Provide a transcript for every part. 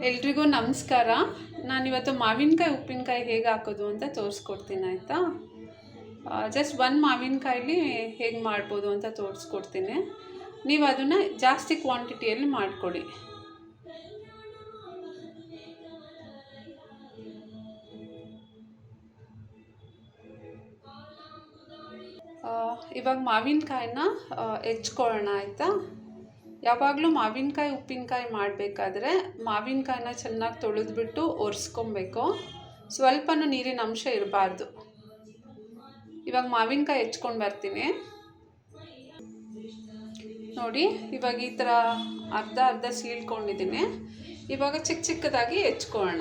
ಎಲ್ರಿಗೂ ನಮಸ್ಕಾರ. ನಾನಿವತ್ತು ಮಾವಿನಕಾಯಿ ಉಪ್ಪಿನಕಾಯಿ ಹೇಗೆ ಹಾಕೋದು ಅಂತ ತೋರಿಸ್ಕೊಡ್ತೀನಿ ಆಯಿತಾ. ಜಸ್ಟ್ ಒಂದು ಮಾವಿನಕಾಯಲ್ಲಿ ಹೇಗೆ ಮಾಡ್ಬೋದು ಅಂತ ತೋರಿಸ್ಕೊಡ್ತೀನಿ. ನೀವು ಅದನ್ನು ಜಾಸ್ತಿ ಕ್ವಾಂಟಿಟಿಯಲ್ಲಿ ಮಾಡಿಕೊಡಿ. ಇವಾಗ ಮಾವಿನಕಾಯಿನ ಹೆಚ್ಕೊಳ್ಳೋಣ ಆಯಿತಾ. ಯಾವಾಗಲೂ ಮಾವಿನಕಾಯಿ ಉಪ್ಪಿನಕಾಯಿ ಮಾಡಬೇಕಾದ್ರೆ ಮಾವಿನಕಾಯಿನ ಚೆನ್ನಾಗಿ ತೊಳೆದ್ಬಿಟ್ಟು ಒರೆಸ್ಕೊಬೇಕು. ಸ್ವಲ್ಪನೂ ನೀರಿನ ಅಂಶ ಇರಬಾರ್ದು. ಇವಾಗ ಮಾವಿನಕಾಯಿ ಹೆಚ್ಕೊಂಡು ಬರ್ತೀನಿ ನೋಡಿ. ಇವಾಗ ಈ ಥರ ಅರ್ಧ ಅರ್ಧ ಸೀಳ್ಕೊಂಡಿದ್ದೀನಿ. ಇವಾಗ ಚಿಕ್ಕ ಚಿಕ್ಕದಾಗಿ ಹೆಚ್ಕೊಳ್ಳೋಣ.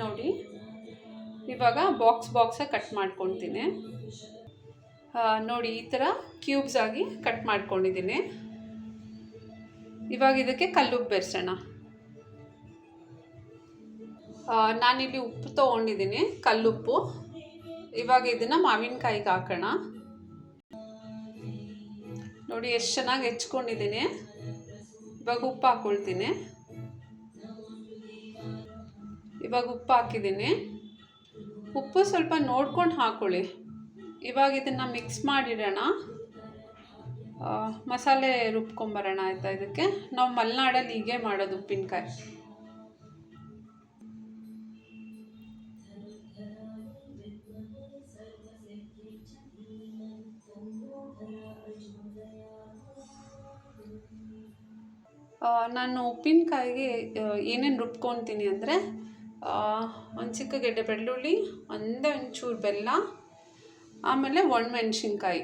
ನೋಡಿ, ಇವಾಗ ಬಾಕ್ಸಾಗಿ ಕಟ್ ಮಾಡ್ಕೊತೀನಿ ನೋಡಿ. ಈ ಥರ ಕ್ಯೂಬ್ಸ್ ಆಗಿ ಕಟ್ ಮಾಡ್ಕೊಂಡಿದ್ದೀನಿ. ಇವಾಗ ಇದಕ್ಕೆ ಕಲ್ಲುಪ್ಪು ಬೆರೆಸೋಣ. ನಾನಿಲ್ಲಿ ಉಪ್ಪು ತೊಗೊಂಡಿದ್ದೀನಿ, ಕಲ್ಲುಪ್ಪು. ಇವಾಗ ಇದನ್ನು ಮಾವಿನಕಾಯಿಗೆ ಹಾಕೋಣ. ನೋಡಿ ಎಷ್ಟು ಚೆನ್ನಾಗಿ ಹೆಚ್ಕೊಂಡಿದ್ದೀನಿ. ಇವಾಗ ಉಪ್ಪು ಹಾಕ್ಕೊಳ್ತೀನಿ. ಇವಾಗ ಉಪ್ಪು ಹಾಕಿದ್ದೀನಿ. ಉಪ್ಪು ಸ್ವಲ್ಪ ನೋಡ್ಕೊಂಡು ಹಾಕ್ಕೊಳ್ಳಿ. ಇವಾಗ ಇದನ್ನು ಮಿಕ್ಸ್ ಮಾಡಿಡೋಣ. ಮಸಾಲೆ ರುಬ್ಕೊಂಬರೋಣ ಆಯಿತಾ. ಇದಕ್ಕೆ ನಾವು ಮಲೆನಾಡಲ್ಲಿ ಹೀಗೆ ಮಾಡೋದು ಉಪ್ಪಿನಕಾಯಿ. ನಾನು ಉಪ್ಪಿನಕಾಯಿಗೆ ಏನೇನು ರುಬ್ಕೊತೀನಿ ಅಂದರೆ ಒಂದು ಚಿಕ್ಕ ಗೆಡ್ಡೆ ಬೆಳ್ಳುಳ್ಳಿ, ಒಂಚೂರು ಬೆಲ್ಲ, ಆಮೇಲೆ ಒಣಮೆಣ್ಸಿನ್ಕಾಯಿ.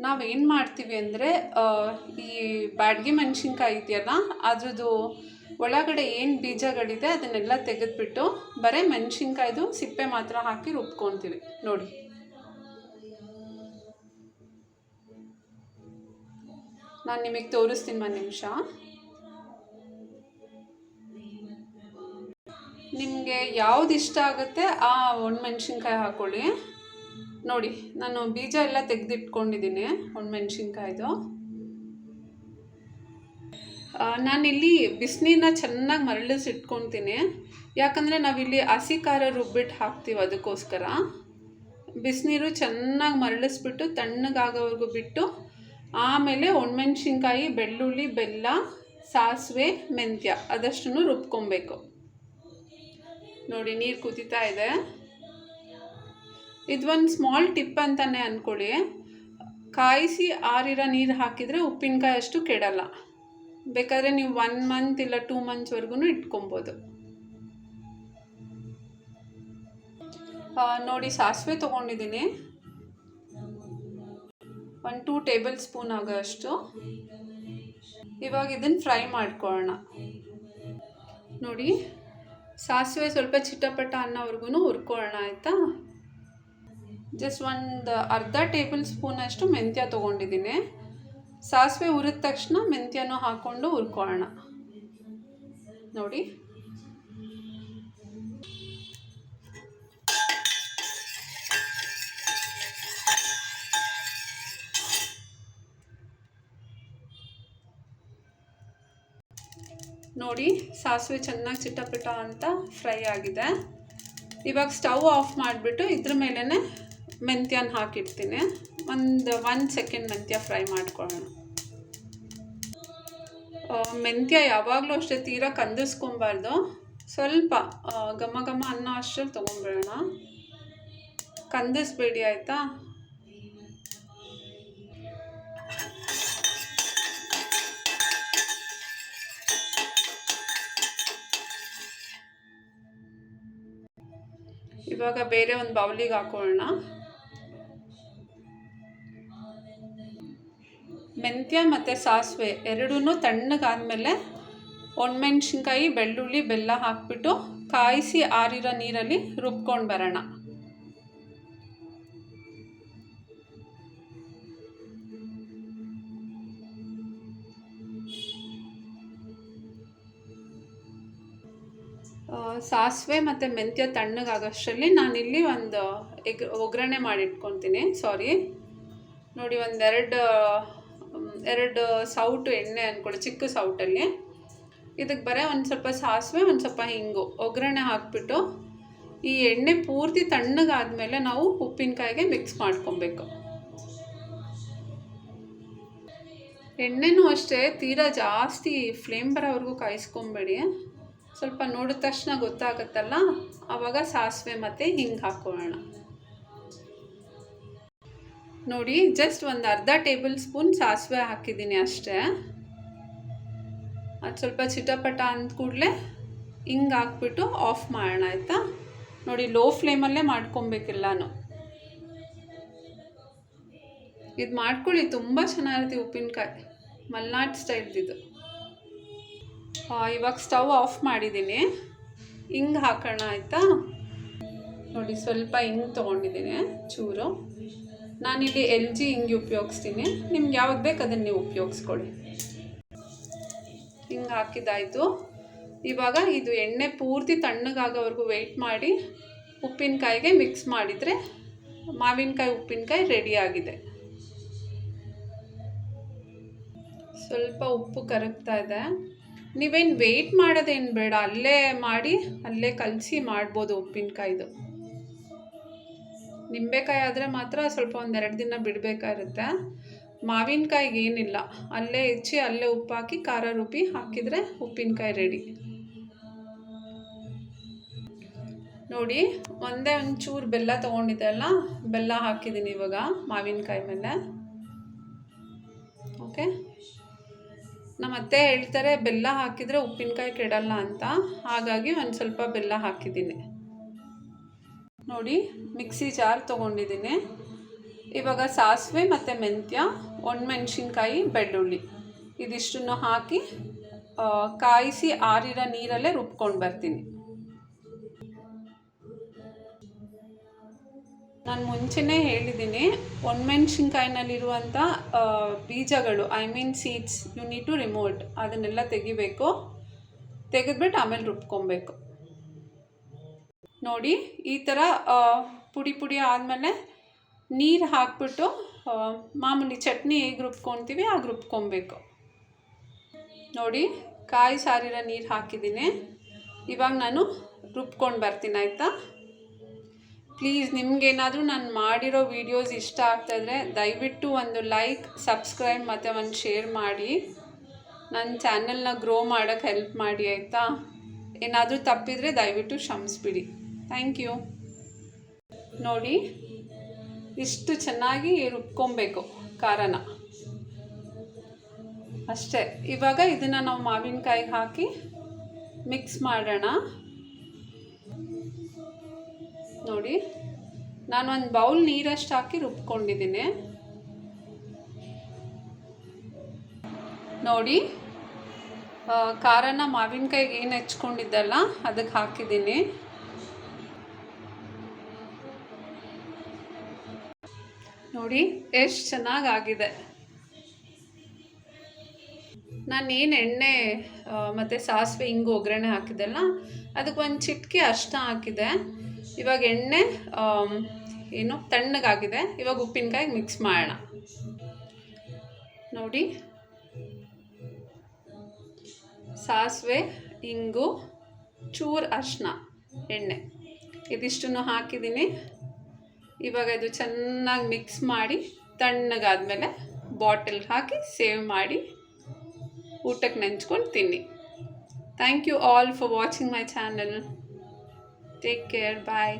ನಾವೇನು ಮಾಡ್ತೀವಿ ಅಂದರೆ ಈ ಬ್ಯಾಡಗಿ ಮೆಣಸಿನ್ಕಾಯಿ ಇದೆಯಲ್ಲ, ಅದ್ರದ್ದು ಒಳಗಡೆ ಏನು ಬೀಜಗಳಿದೆ ಅದನ್ನೆಲ್ಲ ತೆಗೆದುಬಿಟ್ಟು ಬರೀ ಮೆಣಸಿನ್ಕಾಯ್ದು ಸಿಪ್ಪೆ ಮಾತ್ರ ಹಾಕಿ ರುಬ್ಕೊತೀವಿ ನೋಡಿ. ನಾನು ನಿಮಗೆ ತೋರಿಸ್ತೀನಿ ಒಂದು ನಿಮಿಷ. ನಿಮಗೆ ಯಾವ್ದು ಇಷ್ಟ ಆಗುತ್ತೆ ಆ ಒಣಮೆಣ್ಸಿನ್ಕಾಯಿ ಹಾಕ್ಕೊಳ್ಳಿ. ನೋಡಿ, ನಾನು ಬೀಜ ಎಲ್ಲ ತೆಗೆದಿಟ್ಕೊಂಡಿದ್ದೀನಿ ಒಣಮೆಣ್ಸಿನ್ಕಾಯ್ದು. ನಾನಿಲ್ಲಿ ಬಿಸಿನೀರನ್ನ ಚೆನ್ನಾಗಿ ಮರಳಿಸಿಟ್ಕೊತೀನಿ. ಯಾಕಂದರೆ ನಾವಿಲ್ಲಿ ಹಸಿ ಖಾರ ರುಬ್ಬಿಟ್ಟು ಹಾಕ್ತೀವಿ, ಅದಕ್ಕೋಸ್ಕರ ಬಿಸಿನೀರು ಚೆನ್ನಾಗಿ ಮರಳಿಸ್ಬಿಟ್ಟು ತಣ್ಣಗಾಗೋವರೆಗೂ ಬಿಟ್ಟು ಆಮೇಲೆ ಒಣಮೆಣ್ಸಿನ್ಕಾಯಿ, ಬೆಳ್ಳುಳ್ಳಿ, ಬೆಲ್ಲ, ಸಾಸಿವೆ, ಮೆಂತ್ಯ ಅದಷ್ಟನ್ನು ರುಬ್ಕೊಬೇಕು. ನೋಡಿ, ನೀರು ಕುದೀತಾ ಇದೆ. ಇದೊಂದು ಸ್ಮಾಲ್ ಟಿಪ್ ಅಂತಲೇ ಅಂದ್ಕೊಳ್ಳಿ. ಕಾಯಿಸಿ ಆರಿರೋ ನೀರು ಹಾಕಿದರೆ ಉಪ್ಪಿನಕಾಯಿ ಅಷ್ಟು ಕೆಡಲ್ಲ. ಬೇಕಾದರೆ ನೀವು 1 ಮಂತ್ ಇಲ್ಲ 2 ಮಂತ್ಸ್ವರೆಗೂ ಇಟ್ಕೊಬೋದು. ನೋಡಿ, ಸಾಸಿವೆ ತೊಗೊಂಡಿದ್ದೀನಿ, 1-2 ಟೇಬಲ್ ಸ್ಪೂನ್ ಆಗೋ ಅಷ್ಟು. ಇವಾಗ ಇದನ್ನು ಫ್ರೈ ಮಾಡ್ಕೊಳ್ಳೋಣ. ನೋಡಿ, ಸಾಸಿವೆ ಸ್ವಲ್ಪ ಚಿಟಪಟ ಅನ್ನೋವರೆಗೂ ಹುರ್ಕೊಳ್ಳೋಣ ಆಯಿತಾ. ಜಸ್ಟ್ ಒಂದು ಅರ್ಧ ಟೇಬಲ್ ಸ್ಪೂನಷ್ಟು ಮೆಂತ್ಯ ತೊಗೊಂಡಿದ್ದೀನಿ. ಸಾಸಿವೆ ಹುರಿದ ತಕ್ಷಣ ಮೆಂತ್ಯನೂ ಹಾಕ್ಕೊಂಡು ಹುರ್ಕೊಳ್ಳೋಣ ನೋಡಿ. ನೋಡಿ, ಸಾಸಿವೆ ಚೆನ್ನಾಗಿ ಚಿಟಪಟ ಅಂತ ಫ್ರೈ ಆಗಿದೆ. ಇವಾಗ ಸ್ಟವ್ ಆಫ್ ಮಾಡಿಬಿಟ್ಟು ಇದ್ರ ಮೇಲೇ ಮೆಂತ್ಯನ ಹಾಕಿಡ್ತೀನಿ. ಒಂದು 1 ಸೆಕೆಂಡ್ ಮೆಂತ್ಯ ಫ್ರೈ ಮಾಡ್ಕೊಳ್ಳೋಣ. ಮೆಂತ್ಯ ಯಾವಾಗಲೂ ಅಷ್ಟೇ ತೀರಾ ಕಂದಿಸ್ಕೊಬಾರ್ದು. ಸ್ವಲ್ಪ ಘಮ ಘಮ ಅನ್ನೋ ಅಷ್ಟರಲ್ಲಿ ತೊಗೊಂಡ್ಬಿಡೋಣ, ಕಂದಿಸ್ಬೇಡಿ ಆಯಿತಾ. ಇವಾಗ ಬೇರೆ ಒಂದು ಬೌಲಿಗೆ ಹಾಕೊಳ್ಳೋಣ. ಮೆಂತ್ಯ ಮತ್ತು ಸಾಸಿವೆ ಎರಡೂ ತಣ್ಣಗಾದ್ಮೇಲೆ ಒಣಮೆಣ್ಸಿನ್ಕಾಯಿ, ಬೆಳ್ಳುಳ್ಳಿ, ಬೆಲ್ಲ ಹಾಕ್ಬಿಟ್ಟು ಕಾಯಿಸಿ ಆರಿರೋ ನೀರಲ್ಲಿ ರುಬ್ಕೊಂಡು ಬರೋಣ. ಸಾಸಿವೆ ಮತ್ತು ಮೆಂತ್ಯ ತಣ್ಣಗಾಗೋಷ್ಟರಲ್ಲಿ ನಾನಿಲ್ಲಿ ಒಂದು ಒಗ್ಗರಣೆ ಮಾಡಿಟ್ಕೊತೀನಿ. ನೋಡಿ, ಎರಡು ಸೌಟು ಎಣ್ಣೆ ಅಂದ್ಕೊಳ್ಳಿ, ಚಿಕ್ಕ ಸೌಟಲ್ಲಿ. ಇದಕ್ಕೆ ಬರೀ ಒಂದು ಸ್ವಲ್ಪ ಸಾಸಿವೆ, ಒಂದು ಸ್ವಲ್ಪ ಹಿಂಗು ಒಗ್ಗರಣೆ ಹಾಕ್ಬಿಟ್ಟು ಈ ಎಣ್ಣೆ ಪೂರ್ತಿ ತಣ್ಣಗಾದ್ಮೇಲೆ ನಾವು ಉಪ್ಪಿನಕಾಯಿಗೆ ಮಿಕ್ಸ್ ಮಾಡ್ಕೊಬೇಕು. ಎಣ್ಣೆನೂ ಅಷ್ಟೇ ತೀರಾ ಜಾಸ್ತಿ ಫ್ಲೇಮ್ ಬರೋವರೆಗೂ ಕಾಯಿಸ್ಕೊಬೇಡಿ. ಸ್ವಲ್ಪ ನೋಡಿದ ತಕ್ಷಣ ಗೊತ್ತಾಗುತ್ತಲ್ಲ, ಆವಾಗ ಸಾಸಿವೆ ಮತ್ತು ಹಿಂಗೆ ಹಾಕ್ಕೊಳ್ಳೋಣ. ನೋಡಿ, ಜಸ್ಟ್ ಒಂದು ಅರ್ಧ ಟೇಬಲ್ ಸ್ಪೂನ್ ಸಾಸಿವೆ ಹಾಕಿದ್ದೀನಿ ಅಷ್ಟೇ. ಅದು ಸ್ವಲ್ಪ ಚಿಟಪಟ ಅಂದ ಕೂಡಲೇ ಹಿಂಗೆ ಹಾಕ್ಬಿಟ್ಟು ಆಫ್ ಮಾಡೋಣ, ಆಯಿತಾ? ನೋಡಿ, ಲೋ ಫ್ಲೇಮಲ್ಲೇ ಮಾಡ್ಕೊಬೇಕೆಲ್ಲನೂ. ಇದು ಮಾಡ್ಕೊಳ್ಳಿ, ತುಂಬ ಚೆನ್ನಾಗಿರುತ್ತೆ ಉಪ್ಪಿನಕಾಯಿ, ಮಲ್ನಾಡ್ ಸ್ಟೈಲ್ದಿದು. ಇವಾಗ ಸ್ಟವ್ ಆಫ್ ಮಾಡಿದ್ದೀನಿ. ಹಿಂಗೆ ಹಾಕೋಣ, ಆಯಿತಾ? ನೋಡಿ, ಸ್ವಲ್ಪ ಹಿಂಗೆ ತೊಗೊಂಡಿದ್ದೀನಿ ಚೂರು. ನಾನಿಲ್ಲಿ LG ಹಿಂಗೆ ಉಪಯೋಗಿಸ್ತೀನಿ. ನಿಮ್ಗೆ ಯಾವ್ದು ಬೇಕು ಅದನ್ನು ನೀವು ಉಪಯೋಗಿಸ್ಕೊಳ್ಳಿ. ಹಿಂಗೆ ಹಾಕಿದ್ದಾಯಿತು. ಇವಾಗ ಇದು ಎಣ್ಣೆ ಪೂರ್ತಿ ತಣ್ಣಗಾಗೋವರೆಗೂ ವೆಯ್ಟ್ ಮಾಡಿ ಉಪ್ಪಿನಕಾಯಿಗೆ ಮಿಕ್ಸ್ ಮಾಡಿದರೆ ಮಾವಿನಕಾಯಿ ಉಪ್ಪಿನಕಾಯಿ ರೆಡಿಯಾಗಿದೆ. ಸ್ವಲ್ಪ ಉಪ್ಪು ಕರಗ್ತಾ ಇದೆ. ನೀವೇನು ವೆಯ್ಟ್ ಮಾಡೋದೇನು ಬೇಡ, ಅಲ್ಲೇ ಮಾಡಿ ಅಲ್ಲೇ ಕಲಸಿ ಮಾಡ್ಬೋದು ಉಪ್ಪಿನಕಾಯಿದು. ನಿಂಬೆಕಾಯಿ ಆದರೆ ಮಾತ್ರ ಸ್ವಲ್ಪ 1-2 ದಿನ ಬಿಡಬೇಕಾಗಿರುತ್ತೆ. ಮಾವಿನಕಾಯಿಗೆ ಏನಿಲ್ಲ, ಅಲ್ಲೇ ಹೆಚ್ಚಿ ಅಲ್ಲೇ ಉಪ್ಪು ಹಾಕಿ ಖಾರ ರುಬ್ಬಿ ಹಾಕಿದರೆ ಉಪ್ಪಿನಕಾಯಿ ರೆಡಿ. ನೋಡಿ, ಒಂಚೂರು ಬೆಲ್ಲ ತೊಗೊಂಡಿದ್ದೆ ಅಲ್ಲ, ಬೆಲ್ಲ ಹಾಕಿದ್ದೀನಿ ಇವಾಗ ಮಾವಿನಕಾಯಿ ಮೇಲೆ. ಓಕೆ, ನಮ್ಮ ಅತ್ತೆ ಹೇಳ್ತಾರೆ ಬೆಲ್ಲ ಹಾಕಿದರೆ ಉಪ್ಪಿನಕಾಯಿ ಕೆಡಲ್ಲ ಅಂತ, ಹಾಗಾಗಿ ಒಂದು ಸ್ವಲ್ಪ ಬೆಲ್ಲ ಹಾಕಿದ್ದೀನಿ. ನೋಡಿ, ಮಿಕ್ಸಿ ಜಾರ್ ತೊಗೊಂಡಿದ್ದೀನಿ. ಇವಾಗ ಸಾಸಿವೆ ಮತ್ತು ಮೆಂತ್ಯ, ಒಣಮೆಣ್ಸಿನ್ಕಾಯಿ, ಬೆಳ್ಳುಳ್ಳಿ ಇದಿಷ್ಟನ್ನು ಹಾಕಿ ಕಾಯಿಸಿ ಆರಿರೋ ನೀರಲ್ಲೇ ರುಬ್ಕೊಂಡು ಬರ್ತೀನಿ. ನಾನು ಮುಂಚೆನೇ ಹೇಳಿದ್ದೀನಿ, ಒಣಮೆಣ್ಸಿನ್ಕಾಯಿನಲ್ಲಿರುವಂಥ ಬೀಜಗಳು, seeds, you need to remove it. ಅದನ್ನೆಲ್ಲ ತೆಗಿಬೇಕು. ತೆಗೆದ್ಬಿಟ್ಟು ಆಮೇಲೆ ರುಬ್ಕೊಬೇಕು. ನೋಡಿ, ಈ ಥರ ಪುಡಿ ಆದಮೇಲೆ ನೀರು ಹಾಕ್ಬಿಟ್ಟು ಮಾಮೂಲಿ ಚಟ್ನಿ ಹೇಗೆ ರುಬ್ಕೊತೀವಿ ಹಾಗೆ ರುಬ್ಕೊಬೇಕು. ನೋಡಿ, ಕಾಯಿ ಸಾರಿರೋ ನೀರು ಹಾಕಿದ್ದೀನಿ. ಇವಾಗ ನಾನು ರುಬ್ಕೊಂಡು ಬರ್ತೀನಿ, ಆಯಿತಾ? ಪ್ಲೀಸ್, ನಿಮಗೇನಾದರೂ ನಾನು ಮಾಡಿರೋ ವೀಡಿಯೋಸ್ ಇಷ್ಟ ಆಗ್ತಾಯಿದ್ರೆ ದಯವಿಟ್ಟು ಒಂದು ಲೈಕ್, ಸಬ್ಸ್ಕ್ರೈಬ್ ಮತ್ತು ಒಂದು ಶೇರ್ ಮಾಡಿ ನನ್ನ ಚಾನಲ್ನ ಗ್ರೋ ಮಾಡೋಕ್ಕೆ ಹೆಲ್ಪ್ ಮಾಡಿ, ಆಯಿತಾ? ಏನಾದರೂ ತಪ್ಪಿದರೆ ದಯವಿಟ್ಟು ಕ್ಷಮಿಸ್ಬಿಡಿ. Thank you. ನೋಡಿ, ಇಷ್ಟು ಚೆನ್ನಾಗಿ ರುಬ್ಕೊಬೇಕು ಖಾರನ, ಅಷ್ಟೇ. ಇವಾಗ ಇದನ್ನು ನಾವು ಮಾವಿನಕಾಯಿಗೆ ಹಾಕಿ ಮಿಕ್ಸ್ ಮಾಡೋಣ. ನೋಡಿ, ನಾನು ಒಂದು ಬೌಲ್ ನೀರಷ್ಟು ಹಾಕಿ ರುಬ್ಕೊಂಡಿದ್ದೀನಿ. ನೋಡಿ, ಖಾರನ ಮಾವಿನಕಾಯಿಗೆ ಏನು ಹೆಚ್ಕೊಂಡಿದ್ದಲ್ಲ ಅದಕ್ಕೆ ಹಾಕಿದ್ದೀನಿ. ನೋಡಿ, ಎಷ್ಟು ಚೆನ್ನಾಗಾಗಿದೆ. ನಾನೇನು ಎಣ್ಣೆ ಮತ್ತು ಸಾಸಿವೆ ಹಿಂಗೆ ಒಗ್ಗರಣೆ ಹಾಕಿದ್ದೆಲ್ಲ ಅದಕ್ಕೆ ಒಂದು ಚಿಟಿಕೆ ಅರಿಶಿನ ಹಾಕಿದೆ. ಇವಾಗ ಎಣ್ಣೆ ತಣ್ಣಗಾಗಿದೆ. ಇವಾಗ ಉಪ್ಪಿನಕಾಯಿಗೆ ಮಿಕ್ಸ್ ಮಾಡೋಣ. ನೋಡಿ, ಸಾಸಿವೆ, ಹಿಂಗು, ಚೂರು ಅರಿಶಿನ, ಎಣ್ಣೆ ಇದಿಷ್ಟನ್ನು ಹಾಕಿದ್ದೀನಿ. ಇವಾಗ ಇದು ಚೆನ್ನಾಗಿ ಮಿಕ್ಸ್ ಮಾಡಿ ತಣ್ಣಗಾದ್ಮೇಲೆ ಬಾಟಲ್ಗೆ ಹಾಕಿ ಸೇವ್ ಮಾಡಿ ಊಟಕ್ಕೆ ನೆಂಚ್ಕೊಂಡು ತಿನ್ನಿ. Thank you all for watching my channel. Take care. Bye.